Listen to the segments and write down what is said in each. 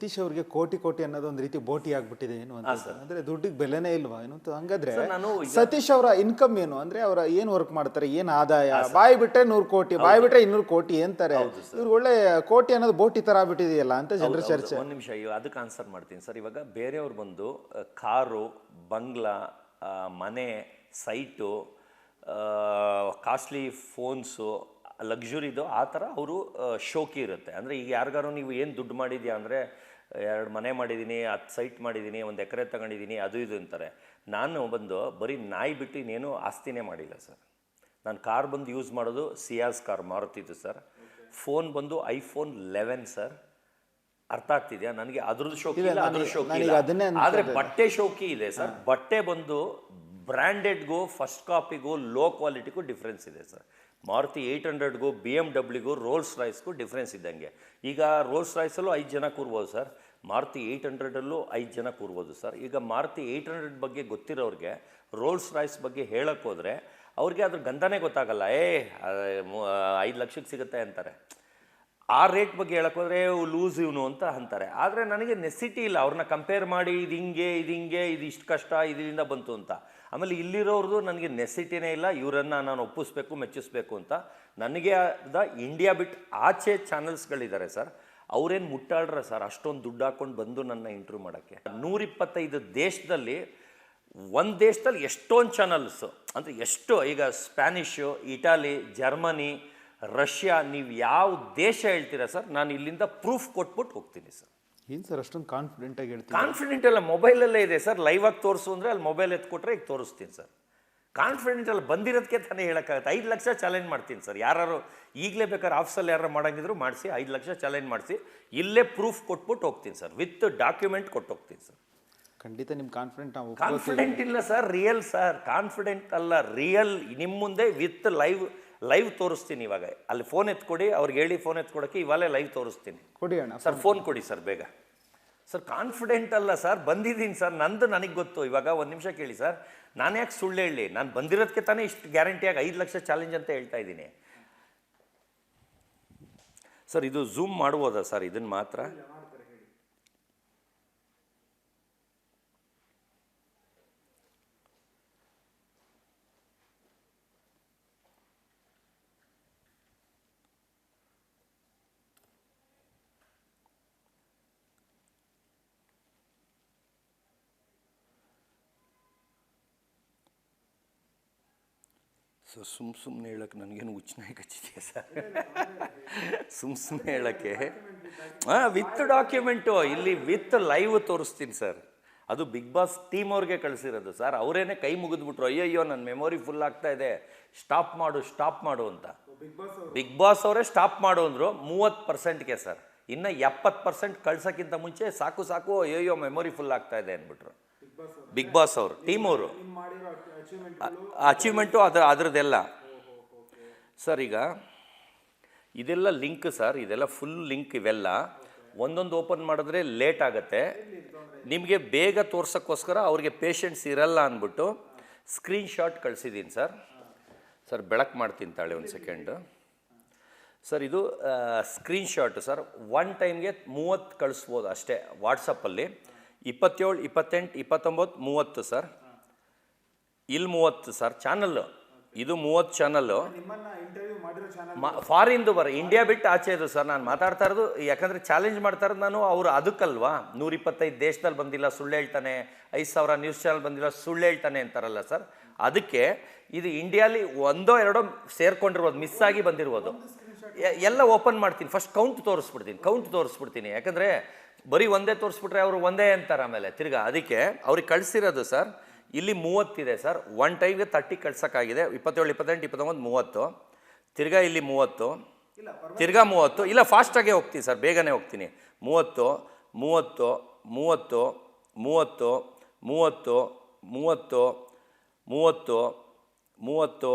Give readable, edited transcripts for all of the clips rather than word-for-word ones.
ಸತೀಶ್ ಅವ್ರಿಗೆ ಕೋಟಿ ಕೋಟಿ ಅನ್ನೋದು ಒಂದು ರೀತಿ ಬೋಟಿ ಆಗ್ಬಿಟ್ಟಿದೆ ಏನು ಅಂತ, ಅಂದ್ರೆ ದುಡ್ಡಿಗೆ ಬೆಲೆನೇ ಇಲ್ವಾ ಏನು ಅಂತ. ಹಂಗಾದ್ರೆ ಸತೀಶ್ ಅವರ ಇನ್ಕಮ್ ಏನು, ಅಂದ್ರೆ ಅವರ ಏನ್ ವರ್ಕ್ ಮಾಡ್ತಾರೆ, ಏನ್ ಆದಾಯ? ಬಾಯಿ ಬಿಟ್ರೆ 100 ಕೋಟಿ, ಬಾಯಿ ಬಿಟ್ರೆ 200 ಕೋಟಿ ಅಂತಾರೆ. ಇವ್ರು ಒಳ್ಳೆ ಕೋಟಿ ಅನ್ನೋದು ಬೋಟಿ ತರ ಆಗ್ಬಿಟ್ಟಿದೆಯಲ್ಲ ಅಂತ ಜನರ ಚರ್ಚೆ. ಒಂದು ನಿಮಿಷ ಅದಕ್ಕೆ ಆನ್ಸರ್ ಮಾಡ್ತೀನಿ ಸರ್. ಇವಾಗ ಬೇರೆಯವ್ರು ಬಂದು ಕಾರು, ಬಂಗ್ಲಾ, ಮನೆ, ಸೈಟು, ಕಾಸ್ಟ್ಲಿ ಫೋನ್ಸು, ಲಕ್ಸುರಿದು ಆ ಥರ ಅವರು ಶೋಕಿ ಇರುತ್ತೆ. ಅಂದರೆ ಈಗ ಯಾರಿಗಾರು ನೀವು ಏನು ದುಡ್ಡು ಮಾಡಿದ್ಯಾ ಅಂದರೆ 2 ಮನೆ ಮಾಡಿದ್ದೀನಿ, 10 ಸೈಟ್ ಮಾಡಿದ್ದೀನಿ, 1 ಎಕರೆ ತಗೊಂಡಿದ್ದೀನಿ, ಅದು ಇದು ಅಂತಾರೆ. ನಾನು ಬಂದು ಬರೀ ನಾಯಿ ಬಿಟ್ಟು ಇನ್ನೇನು ಆಸ್ತಿನೇ ಮಾಡಿಲ್ಲ ಸರ್. ನಾನು ಕಾರ್ ಬಂದು ಯೂಸ್ ಮಾಡೋದು ಸಿಯಾಸ್ ಕಾರ್ ಮಾರುತಿದ್ದು ಸರ್. ಫೋನ್ ಬಂದು ಐಫೋನ್ 11 ಸರ್. ಅರ್ಥ ಆಗ್ತಿದೆಯಾ? ನನಗೆ ಅದ್ರದ್ದು ಶೋಕಿ ಇಲ್ಲ, ಅದ್ರ ಶೋಕಿ ಇಲ್ಲ. ಆದರೆ ಬಟ್ಟೆ ಶೋಕಿ ಇದೆ ಸರ್. ಬಟ್ಟೆ ಬಂದು ಬ್ರ್ಯಾಂಡೆಡ್ಗೂ ಫಸ್ಟ್ ಕಾಪಿಗೂ ಲೋ ಕ್ವಾಲಿಟಿಗೂ ಡಿಫ್ರೆನ್ಸ್ ಇದೆ ಸರ್. ಮಾರುತಿ 800ಗೂ BMW ರೋಲ್ಸ್ ರಾಯ್ಸ್ಗೂ ಡಿಫ್ರೆನ್ಸ್ ಇದ್ದಂಗೆ. ಈಗ ರೋಲ್ಸ್ ರಾಯ್ಸಲ್ಲೂ 5 ಜನ ಕೂರ್ಬೋದು ಸರ್, ಮಾರುತಿ 800ಅಲ್ಲೂ 5 ಜನ ಕೂರ್ಬೋದು ಸರ್. ಈಗ ಮಾರುತಿ 800 ಬಗ್ಗೆ ಗೊತ್ತಿರೋರಿಗೆ ರೋಲ್ಸ್ ರಾಯ್ಸ್ ಬಗ್ಗೆ ಹೇಳಕ್ಕೆ ಹೋದರೆ ಅವ್ರಿಗೆ ಅದ್ರ ಗಂಧನೇ ಗೊತ್ತಾಗಲ್ಲ. 5 ಲಕ್ಷಕ್ಕೆ ಸಿಗುತ್ತೆ ಅಂತಾರೆ. ಆ ರೇಟ್ ಬಗ್ಗೆ ಹೇಳಕ್ಕೆ ಹೋದರೆ ಲೂಸ್ ಇವನು ಅಂತ ಅಂತಾರೆ. ಆದರೆ ನನಗೆ ನೆಸಿಟಿ ಇಲ್ಲ ಅವ್ರನ್ನ ಕಂಪೇರ್ ಮಾಡಿ ಇದು ಹಿಂಗೆ ಇದು ಇಷ್ಟು ಕಷ್ಟ ಇದರಿಂದ ಬಂತು ಅಂತ. ಆಮೇಲೆ ಇಲ್ಲಿರೋರ್ದು ನನಗೆ ನೆಸಿಟಿನೇ ಇಲ್ಲ. ಇವರನ್ನು ನಾನು ಒಪ್ಪಿಸ್ಬೇಕು, ಮೆಚ್ಚಿಸ್ಬೇಕು ಅಂತ. ನನಗೆ ಇಂಡಿಯಾ ಬಿಟ್ಟು ಆಚೆ ಚಾನಲ್ಸ್ಗಳಿದ್ದಾರೆ ಸರ್, ಅವರೇನು ಮುಟ್ಟಾಡ್ರ ಸರ್ ಅಷ್ಟೊಂದು ದುಡ್ಡು ಹಾಕ್ಕೊಂಡು ಬಂದು ನನ್ನ ಇಂಟರ್ವ್ಯೂ ಮಾಡೋಕ್ಕೆ. 125 ದೇಶದಲ್ಲಿ, ಒಂದು ದೇಶದಲ್ಲಿ ಎಷ್ಟೊಂದು ಚಾನಲ್ಸು ಅಂದರೆ ಎಷ್ಟು, ಈಗ ಸ್ಪ್ಯಾನಿಷು, ಇಟಾಲಿ, ಜರ್ಮನಿ, ರಷ್ಯಾ, ನೀವು ಯಾವ ದೇಶ ಹೇಳ್ತೀರಾ ಸರ್, ನಾನು ಇಲ್ಲಿಂದ ಪ್ರೂಫ್ ಕೊಟ್ಬಿಟ್ಟು ಹೋಗ್ತೀನಿ ಸರ್. ಏನು ಸರ್ ಅಷ್ಟೊಂದು ಕಾನ್ಫಿಡೆಂಟಾಗಿ ಹೇಳ್ತೀನಿ? ಕಾನ್ಫಿಡೆಂಟ್ ಎಲ್ಲ ಮೊಬೈಲಲ್ಲೇ ಇದೆ ಸರ್. ಲೈವ್ ಆಗಿ ತೋರಿಸು ಅಂದರೆ ಅಲ್ಲಿ ಮೊಬೈಲ್ ಎತ್ಕೊಟ್ರೆ ಈಗ ತೋರಿಸ್ತೀನಿ ಸರ್. ಕಾನ್ಫಿಡೆಂಟ್ ಎಲ್ಲ ಬಂದಿರೋದಕ್ಕೆ ತಾನೇ ಹೇಳೋಕ್ಕಾಗತ್ತೆ. 5 ಲಕ್ಷ ಚಾಲೆಂಜ್ ಮಾಡ್ತೀನಿ ಸರ್. ಯಾರು ಈಗಲೇ ಬೇಕಾದ್ರೆ ಆಫೀಸಲ್ಲಿ ಯಾರು ಮಾಡೋಂಗಿದ್ರು ಮಾಡಿಸಿ 5 ಲಕ್ಷ ಚಾಲೆಂಜ್ ಮಾಡಿಸಿ ಇಲ್ಲೇ ಪ್ರೂಫ್ ಕೊಟ್ಬಿಟ್ಟು ಹೋಗ್ತೀನಿ ಸರ್. ವಿತ್ ಡಾಕ್ಯುಮೆಂಟ್ ಕೊಟ್ಟು ಹೋಗ್ತೀನಿ ಸರ್. ಖಂಡಿತ ನಿಮ್ಮ ಕಾನ್ಫಿಡೆಂಟ್ ಇಲ್ಲ ಸರ್, ರಿಯಲ್ ಸರ್. ಕಾನ್ಫಿಡೆಂಟ್ ಅಲ್ಲ, ರಿಯಲ್. ನಿಮ್ಮ ಮುಂದೆ ವಿತ್ ಲೈವ್ ತೋರಿಸ್ತೀನಿ. ಇವಾಗ ಅಲ್ಲಿ ಫೋನ್ ಎತ್ಕೊಡಿ, ಅವ್ರಿಗೆ ಹೇಳಿ ಫೋನ್ ಎತ್ಕೊಡೋಕ್ಕೆ ಇವಾಗಲೇ ಲೈವ್ ತೋರಿಸ್ತೀನಿ. ಕೊಡಿ ಅಣ್ಣ ಸರ್, ಫೋನ್ ಕೊಡಿ ಸರ್ ಬೇಗ. ಸರ್ ಕಾನ್ಫಿಡೆಂಟ್ ಅಲ್ಲ ಸರ್, ಬಂದಿದ್ದೀನಿ ಸರ್. ನಂದು ನನಗೆ ಗೊತ್ತು. ಇವಾಗ 1 ನಿಮಿಷ ಕೇಳಿ ಸರ್, ನಾನು ಯಾಕೆ ಸುಳ್ಳು ಹೇಳಿ? ನಾನು ಬಂದಿರೋದಕ್ಕೆ ತಾನೇ ಇಷ್ಟು ಗ್ಯಾರಂಟಿಯಾಗಿ 5 ಲಕ್ಷ ಚಾಲೆಂಜ್ ಅಂತ ಹೇಳ್ತಾ ಇದ್ದೀನಿ ಸರ್. ಇದು ಝೂಮ್ ಮಾಡ್ಬೋದಾ ಸರ್ ಇದನ್ನು ಮಾತ್ರ? ಸೊ ಸುಮ್ಮನೆ ಹೇಳಕ್ಕೆ ನನಗೇನು ಹುಚ್ಚನಾಗಿ ಕಚ್ಚಿದೆಯಾ ಸರ್? ಸುಮ್ಮನೆ ಹೇಳೋಕ್ಕೆ ವಿತ್ ಡಾಕ್ಯುಮೆಂಟು ಇಲ್ಲಿ ವಿತ್ ಲೈವ್ ತೋರಿಸ್ತೀನಿ ಸರ್. ಅದು ಬಿಗ್ ಬಾಸ್ ಟೀಮ್ ಅವ್ರಿಗೆ ಕಳಿಸಿರೋದು ಸರ್. ಅವರೇನೆ ಕೈ ಮುಗಿದ್ಬಿಟ್ರು, ಅಯ್ಯಯ್ಯೋ ನನ್ನ ಮೆಮೊರಿ ಫುಲ್ ಆಗ್ತಾ ಇದೆ, ಸ್ಟಾಪ್ ಮಾಡು ಅಂತ. ಬಿಗ್ ಬಾಸ್ ಅವರೇ ಸ್ಟಾಪ್ ಮಾಡು ಅಂದರು 30%ಗೆ ಸರ್. ಇನ್ನು 70% ಕಳ್ಸೋಕ್ಕಿಂತ ಮುಂಚೆ ಸಾಕು ಅಯ್ಯಯ್ಯೋ ಮೆಮೊರಿ ಫುಲ್ ಆಗ್ತಾ ಇದೆ ಅಂದ್ಬಿಟ್ರು ಬಿಗ್ ಬಾಸ್ ಅವರು, ಟೀಮ್ ಅವರು. ಅಚೀವ್ಮೆಂಟು ಅದರದ್ದೆಲ್ಲ ಸರ್. ಈಗ ಇದೆಲ್ಲ ಲಿಂಕ್ ಸರ್, ಇದೆಲ್ಲ ಫುಲ್ ಲಿಂಕ್. ಇವೆಲ್ಲ ಒಂದೊಂದು ಓಪನ್ ಮಾಡಿದ್ರೆ ಲೇಟ್ ಆಗುತ್ತೆ. ನಿಮಗೆ ಬೇಗ ತೋರ್ಸೋಕ್ಕೋಸ್ಕರ ಅವ್ರಿಗೆ ಪೇಷನ್ಸ್ ಇರಲ್ಲ ಅಂದ್ಬಿಟ್ಟು ಸ್ಕ್ರೀನ್ಶಾಟ್ ಕಳಿಸಿದ್ದೀನಿ ಸರ್. ಸರ್ ಬೆಳಕು ಮಾಡ್ತೀನಿ ತಾಳೆ ಒಂದು ಸೆಕೆಂಡು ಸರ್. ಇದು ಸ್ಕ್ರೀನ್ಶಾಟ್ ಸರ್. 1 ಟೈಮ್ಗೆ 30 ಕಳಿಸ್ಬೋದು ಅಷ್ಟೇ ವಾಟ್ಸಪ್ಪಲ್ಲಿ. 27, 28, 29, 30 ಸರ್. ಇಲ್ಲಿ 30 ಸರ್ ಚಾನಲ್ಲು. ಇದು 30 ಚಾನಲ್ಲು ಫಾರಿನ್ದು ಇಂಡಿಯಾ ಬಿಟ್ಟು ಆಚೆ ಇದು ಸರ್. ನಾನು ಮಾತಾಡ್ತಾ ಇರೋದು ಯಾಕಂದರೆ ಚಾಲೆಂಜ್ ಮಾಡ್ತಾ ಇರೋದು ನಾನು ಅವರು ಅದಕ್ಕಲ್ವಾ. 125 ದೇಶದಲ್ಲಿ ಬಂದಿಲ್ಲ ಸುಳ್ಳು ಹೇಳ್ತಾನೆ, 5000 ನ್ಯೂಸ್ ಚಾನಲ್ ಬಂದಿಲ್ಲ ಸುಳ್ಳು ಹೇಳ್ತಾನೆ ಅಂತಾರಲ್ಲ ಸರ್. ಅದಕ್ಕೆ ಇದು ಇಂಡಿಯಾಲಿ 1 2 ಸೇರ್ಕೊಂಡಿರ್ಬೋದು, ಮಿಸ್ ಆಗಿ ಬಂದಿರ್ಬೋದು. ಎಲ್ಲ ಓಪನ್ ಮಾಡ್ತೀನಿ. ಫಸ್ಟ್ ಕೌಂಟ್ ತೋರಿಸ್ಬಿಡ್ತೀನಿ. ಯಾಕಂದರೆ ಬರೀ ಒಂದೇ ತೋರಿಸ್ಬಿಟ್ರೆ ಅವರು ಒಂದೇ ಅಂತಾರೆ ಆಮೇಲೆ ತಿರ್ಗಾ. ಅದಕ್ಕೆ ಅವ್ರಿಗೆ ಕಳಿಸಿರೋದು ಸರ್ ಇಲ್ಲಿ 30 ಇದೆ ಸರ್. 1 ಟೈಮ್ಗೆ 30 ಕಳ್ಸೋಕ್ಕಾಗಿದೆ. 27, 28, 29, 30. ತಿರ್ಗಾ ಇಲ್ಲಿ 30, ತಿರ್ಗಾ 30. ಇಲ್ಲ ಫಾಸ್ಟಾಗೇ ಹೋಗ್ತೀನಿ ಸರ್, ಬೇಗನೆ ಹೋಗ್ತೀನಿ. 30, 30, 30, 30, 30, 30, 30, 30,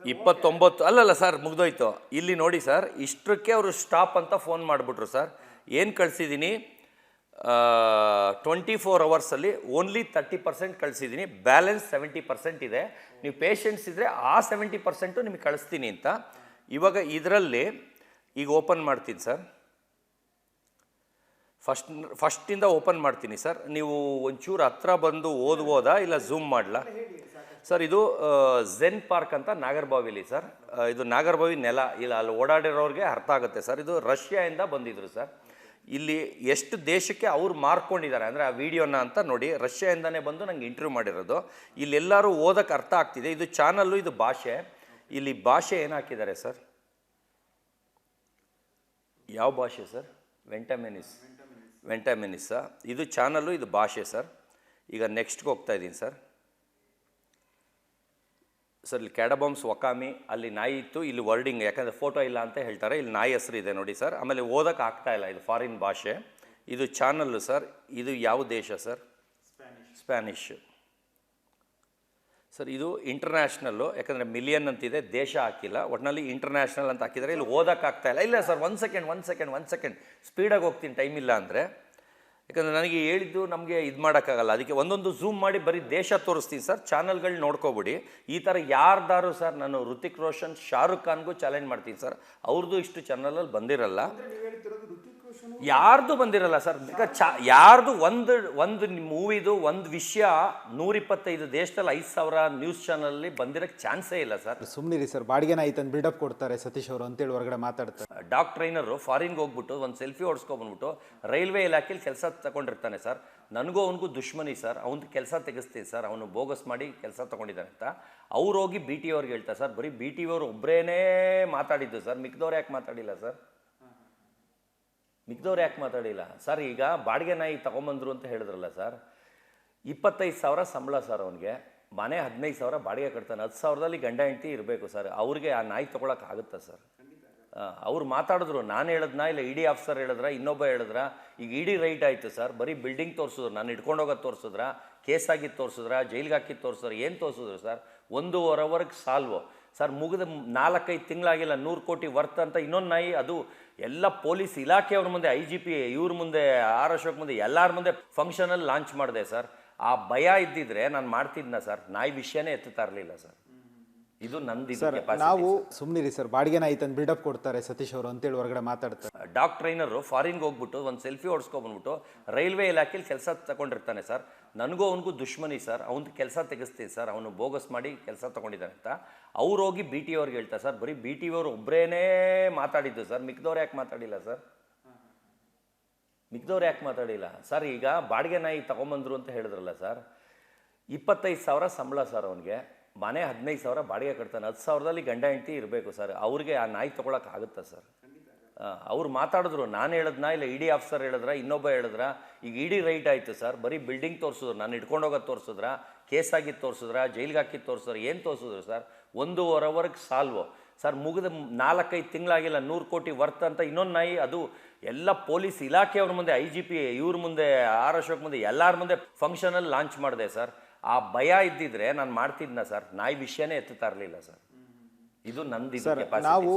29. ಅಲ್ಲಲ್ಲ ಸರ್ ಮುಗ್ದೋಯ್ತು. ಇಲ್ಲಿ ನೋಡಿ ಸರ್, ಇಷ್ಟಕ್ಕೆ ಅವರು ಸ್ಟಾಪ್ ಅಂತ ಫೋನ್ ಮಾಡಿಬಿಟ್ರು ಸರ್. ಏನು ಕಳಿಸಿದ್ದೀನಿ 24 ಅವರ್ಸಲ್ಲಿ ಓನ್ಲಿ 30% ಕಳಿಸಿದ್ದೀನಿ. ಬ್ಯಾಲೆನ್ಸ್ 70% ಇದೆ. ನೀವು ಪೇಷನ್ಸ್ ಇದ್ದರೆ ಆ 70% ನಿಮಗೆ ಕಳಿಸ್ತೀನಿ ಅಂತ. ಇವಾಗ ಇದರಲ್ಲಿ ಈಗ ಓಪನ್ ಮಾಡ್ತೀನಿ ಸರ್. ಫಸ್ಟಿಂದ ಓಪನ್ ಮಾಡ್ತೀನಿ ಸರ್. ನೀವು ಒಂಚೂರು ಹತ್ರ ಬಂದು ಓದ್ಬೋದಾ ಇಲ್ಲ ಝೂಮ್ ಮಾಡಲಾ ಸರ್? ಇದು ಝೆನ್ ಪಾರ್ಕ್ ಅಂತ ನಾಗರಬಾವಿಲಿ ಸರ್. ಇದು ನಾಗರಬಾವಿ ನೆಲ ಇಲ್ಲ, ಅಲ್ಲಿ ಓಡಾಡಿರೋರಿಗೆ ಅರ್ಥ ಆಗುತ್ತೆ ಸರ್. ಇದು ರಷ್ಯಾದಿಂದ ಬಂದಿದ್ರು ಸರ್. ಇಲ್ಲಿ ಎಷ್ಟು ದೇಶಕ್ಕೆ ಅವ್ರು ಮಾರ್ಕೊಂಡಿದ್ದಾರೆ ಅಂದರೆ ಆ ವಿಡಿಯೋನ ಅಂತ ನೋಡಿ. ರಷ್ಯಾದಿಂದನೇ ಬಂದು ನಂಗೆ ಇಂಟರ್ವ್ಯೂ ಮಾಡಿರೋದು. ಇಲ್ಲೆಲ್ಲರೂ ಓದೋಕ್ಕೆ ಅರ್ಥ ಆಗ್ತಿದೆ. ಇದು ಚಾನಲ್ಲು, ಇದು ಭಾಷೆ. ಇಲ್ಲಿ ಭಾಷೆ ಏನು ಹಾಕಿದ್ದಾರೆ ಸರ್? ಯಾವ ಭಾಷೆ ಸರ್? ವೆಂಟಮೆನಿಸ್. ಇದು ಚಾನಲ್ಲು, ಇದು ಭಾಷೆ ಸರ್. ಈಗ ನೆಕ್ಸ್ಟ್ಗೆ ಹೋಗ್ತಾ ಇದ್ದೀನಿ ಸರ್. ಸರ್ ಇಲ್ಲಿ ಕ್ಯಾಡಬಾಮ್ಸ್ ವಕಾಮಿ, ಅಲ್ಲಿ ನಾಯಿ ಇತ್ತು, ಇಲ್ಲಿ ವರ್ಡಿಂಗ್ ಯಾಕಂದರೆ ಫೋಟೋ ಇಲ್ಲ ಅಂತ ಹೇಳ್ತಾರೆ. ಇಲ್ಲಿ ನಾಯಿ ಹೆಸರು ಇದೆ ನೋಡಿ ಸರ್. ಆಮೇಲೆ ಓದೋಕ್ಕೆ ಆಗ್ತಾ ಇಲ್ಲ, ಇದು ಫಾರಿನ್ ಭಾಷೆ. ಇದು ಚಾನಲ್ಲು ಸರ್. ಇದು ಯಾವ ದೇಶ ಸರ್? Spanish sir. ಇದು ಇಂಟರ್ನ್ಯಾಷನಲ್ಲು, ಯಾಕಂದರೆ ಮಿಲಿಯನ್ ಅಂತಿದೆ, ದೇಶ ಹಾಕಿಲ್ಲ. ಒಟ್ಟಿನಲ್ಲಿ ಇಂಟರ್ನ್ಯಾಷನಲ್ ಅಂತ ಹಾಕಿದರೆ ಇಲ್ಲಿ ಓದೋಕ್ಕೆ ಆಗ್ತಾ ಇಲ್ಲ. ಇಲ್ಲ ಸರ್, ಒಂದು ಸೆಕೆಂಡ್ ಸ್ಪೀಡಾಗಿ ಹೋಗ್ತೀನಿ, ಟೈಮ್ ಇಲ್ಲ ಅಂದರೆ. ಯಾಕಂದರೆ ನನಗೆ ಹೇಳಿದ್ದು ನಮಗೆ ಇದು ಮಾಡೋಕ್ಕಾಗಲ್ಲ. ಅದಕ್ಕೆ ಒಂದೊಂದು ಝೂಮ್ ಮಾಡಿ ಬರೀ ದೇಶ ತೋರಿಸ್ತೀನಿ ಸರ್. ಚಾನಲ್ಗಳು ನೋಡ್ಕೊಬಿಡಿ. ಈ ಥರ ಯಾರ್ದಾರು ಸರ್, ನಾನು ಋತಿಕ್ ರೋಷನ್, ಶಾರುಖ್ ಖಾನ್ಗೂ ಚಾಲೆಂಜ್ ಮಾಡ್ತೀನಿ ಸರ್. ಅವ್ರದ್ದು ಇಷ್ಟು ಚಾನಲಲ್ಲಿ ಬಂದಿರಲ್ಲ, ಯಾರ್ದು ಬಂದಿರಲ್ಲ ಸರ್. ಯಾರ್ದು ಒಂದು ಮೂವಿದು ಒಂದು ವಿಷಯ 125 ದೇಶದಲ್ಲಿ 5,000 ನ್ಯೂಸ್ ಚಾನಲಲ್ಲಿ ಬಂದಿರೋಕ್ಕೆ ಚಾನ್ಸೇ ಇಲ್ಲ ಸರ್. ಸುಮ್ಮನಿರಿ ಸರ್, ಬಾಡಿಗೆನ ಆಯ್ತು ಅಂತ ಬಿಲ್ಡಪ್ ಕೊಡ್ತಾರೆ ಸತೀಶ್ ಅವರು ಅಂತೇಳಿ ಹೊರಗಡೆ ಮಾತಾಡ್ತಾರೆ. ಡಾಗ್ ಟ್ರೈನರು ಫಾರಿನ್ಗೆ ಹೋಗ್ಬಿಟ್ಟು ಒಂದು ಸೆಲ್ಫಿ ಓಡಿಸ್ಕೊಬಂದ್ಬಿಟ್ಟು ರೈಲ್ವೆ ಇಲಾಖೆಯಲ್ಲಿ ಕೆಲಸ ತಗೊಂಡಿರ್ತಾನೆ ಸರ್. ನನಗೂ ಅವನಿಗೂ ದುಶ್ಮನಿ ಸರ್. ಅವ್ನು ಕೆಲಸ ತೆಗೆಸ್ತೀನಿ ಸರ್, ಅವನು ಬೋಗಸ್ ಮಾಡಿ ಕೆಲಸ ತೊಗೊಂಡಿದ್ದಾನೆ ಅಂತ. ಅವ್ರು ಹೋಗಿ ಬಿ ಟಿ ಅವ್ರಿಗೆ ಹೇಳ್ತಾರೆ ಸರ್. ಬರೀ ಬಿ ಟಿ ಅವ್ರು ಒಬ್ಬರೇನೇ ಮಾತಾಡಿದ್ದು ಸರ್, ಮಿಕ್ದವ್ರು ಯಾಕೆ ಮಾತಾಡಿಲ್ಲ ಸರ್? ಸರ್ ಈಗ ಬಾಡಿಗೆ ನಾಯಿ ತೊಗೊಂಬಂದ್ರು ಅಂತ ಹೇಳಿದ್ರಲ್ಲ ಸರ್, 25,000 ಸಂಬಳ ಸರ್ ಅವನಿಗೆ, ಮನೆ 15,000 ಬಾಡಿಗೆ ಕಟ್ತಾನೆ. 10,000ದಲ್ಲಿ ಗಂಡ ಹೆಂಡತಿ ಇರಬೇಕು ಸರ್. ಅವ್ರಿಗೆ ಆ ನಾಯಿ ತೊಗೊಳಕ್ಕಾಗುತ್ತಾ ಸರ್? ಅವ್ರು ಮಾತಾಡಿದ್ರು, ನಾನು ಹೇಳಿದ್ನಾ ಇಲ್ಲ ಇಡಿ ಆಫೀಸರ್ ಹೇಳಿದ್ರ, ಇನ್ನೊಬ್ಬ ಹೇಳಿದ್ರ? ಈಗ ಇಡಿ ರೈಟ್ ಆಯಿತು ಸರ್, ಬರೀ ಬಿಲ್ಡಿಂಗ್ ತೋರಿಸಿದ್ರು, ನಾನು ಇಟ್ಕೊಂಡೋಗೋದು ತೋರಿಸಿದ್ರ, ಕೇಸ್ ಆಗಿದ್ದು ತೋರಿಸಿದ್ರ, ಜೈಲಿಗೆ ಹಾಕಿದ್ದು ತೋರಿಸಿದ್ರ, ಏನು ತೋರಿಸಿದ್ರು ಸರ್? 1.5 ಅವರ್ಗೆ ಸಾಲ್ವು ಸರ್. ಮುಗಿದ 4-5 ತಿಂಗಳಾಗಿಲ್ಲ, 100 ಕೋಟಿ ವರ್ತ್ ಅಂತ ಇನ್ನೊಂದು ನಾಯಿ. ಅದು ಎಲ್ಲ ಪೊಲೀಸ್ ಇಲಾಖೆಯವ್ರ ಮುಂದೆ, IGP ಇವ್ರ ಮುಂದೆ, ಆರ್ ಅಶೋಕ್ ಮುಂದೆ, ಎಲ್ಲರ ಮುಂದೆ ಫಂಕ್ಷನಲ್ಲಿ ಲಾಂಚ್ ಮಾಡಿದೆ ಸರ್. ಆ ಭಯ ಇದ್ದಿದ್ರೆ ನಾನು ಮಾಡ್ತಿದ್ನ ಸರ್. ನಾಯಿ ವಿಷಯನೇ ಎತ್ತುತ್ತಾ ಇರಲಿಲ್ಲ ಸರ್. ಇದು ನಂದು. ನಾವು ಸುಮ್ಮನಿರಿ ಸರ್, ಬಾಡಿಗೆನ ಆಯ್ತು ಅಂತ ಬಿಲ್ಡಪ್ ಕೊಡ್ತಾರೆ ಸತೀಶ್ ಅವರು ಅಂತೇಳಿ ಹೊರಗಡೆ ಮಾತಾಡ್ತಾರೆ. ಡಾಗ್ ಟ್ರೈನರು ಫಾರಿನ್ಗೆ ಹೋಗ್ಬಿಟ್ಟು ಒಂದು ಸೆಲ್ಫಿ ಓಡಿಸ್ಕೊಬಂದ್ಬಿಟ್ಟು ರೈಲ್ವೆ ಇಲಾಖೆಯಲ್ಲಿ ಕೆಲಸ ತಗೊಂಡಿರ್ತಾನೆ ಸರ್. ನನಗೂ ಅವನಿಗೂ ದುಶ್ಮನಿ ಸರ್. ಅವ್ನು ಕೆಲಸ ತೆಗೆಸ್ತೀನಿ ಸರ್, ಅವನು ಬೋಗಸ್ ಮಾಡಿ ಕೆಲಸ ತೊಗೊಂಡಿದ್ದಾನೆ ಅಂತ. ಅವ್ರು ಹೋಗಿ ಬಿ ಟಿ ಅವ್ರಿಗೆ ಹೇಳ್ತಾರೆ ಸರ್. ಬರೀ ಬಿ ಟಿ ಅವ್ರು ಒಬ್ಬರೇನೇ ಮಾತಾಡಿದ್ದು ಸರ್, ಮಿಕ್ದವ್ರು ಯಾಕೆ ಮಾತಾಡಿಲ್ಲ ಸರ್? ಈಗ ಬಾಡಿಗೆ ನಾಯಿ ತೊಗೊಂಬಂದ್ರು ಅಂತ ಹೇಳಿದ್ರಲ್ಲ ಸರ್, 25,000 ಸಂಬಳ ಸರ್ ಅವನಿಗೆ, ಮನೆ 15,000 ಬಾಡಿಗೆ ಕಟ್ತಾನೆ. 10,000ದಲ್ಲಿ ಗಂಡ ಹೆಂಡತಿ ಇರಬೇಕು ಸರ್. ಅವ್ರಿಗೆ ಆ ನಾಯಿ ತೊಗೊಳಕ್ಕಾಗುತ್ತಾ ಸರ್? ಅವ್ರು ಮಾತಾಡಿದ್ರು, ನಾನು ಹೇಳಿದ್ನಾ ಇಲ್ಲ ಇಡಿ ಆಫೀಸರ್ ಹೇಳಿದ್ರ, ಇನ್ನೊಬ್ಬ ಹೇಳಿದ್ರ? ಈಗ ಇಡಿ ರೈಟ್ ಆಯಿತು ಸರ್, ಬರೀ ಬಿಲ್ಡಿಂಗ್ ತೋರಿಸಿದ್ರು, ನಾನು ಇಟ್ಕೊಂಡೋಗೋದು ತೋರಿಸಿದ್ರ, ಕೇಸ್ ಆಗಿದ್ದು ತೋರಿಸಿದ್ರ, ಜೈಲಿಗೆ ಹಾಕಿದ್ದು ತೋರಿಸಿದ್ರ, ಏನು ತೋರಿಸಿದ್ರು ಸರ್? 1.5 ಅವರ್ಗೆ ಸಾಲ್ವು ಸರ್. ಮುಗಿದ 4-5 ತಿಂಗಳಾಗಿಲ್ಲ, 100 ಕೋಟಿ ವರ್ತ್ ಅಂತ ಇನ್ನೊಂದು ನಾಯಿ. ಅದು ಎಲ್ಲ ಪೊಲೀಸ್ ಇಲಾಖೆಯವ್ರ ಮುಂದೆ, IGP ಇವ್ರ ಮುಂದೆ, ಆರ್ ಅಶೋಕ್ ಮುಂದೆ, ಎಲ್ಲರ ಮುಂದೆ ಫಂಕ್ಷನಲ್ಲಿ ಲಾಂಚ್ ಮಾಡಿದೆ ಸರ್. ಆ ಭಯ ಇದ್ದಿದ್ರೆ ನಾನು ಮಾಡ್ತಿದ್ನ ಸರ್. ನಾಯಿ ವಿಷಯನೇ ಎತ್ತುತ್ತಾ ಇರಲಿಲ್ಲ ಸರ್. ಇದು ನಂದು. ನಾವು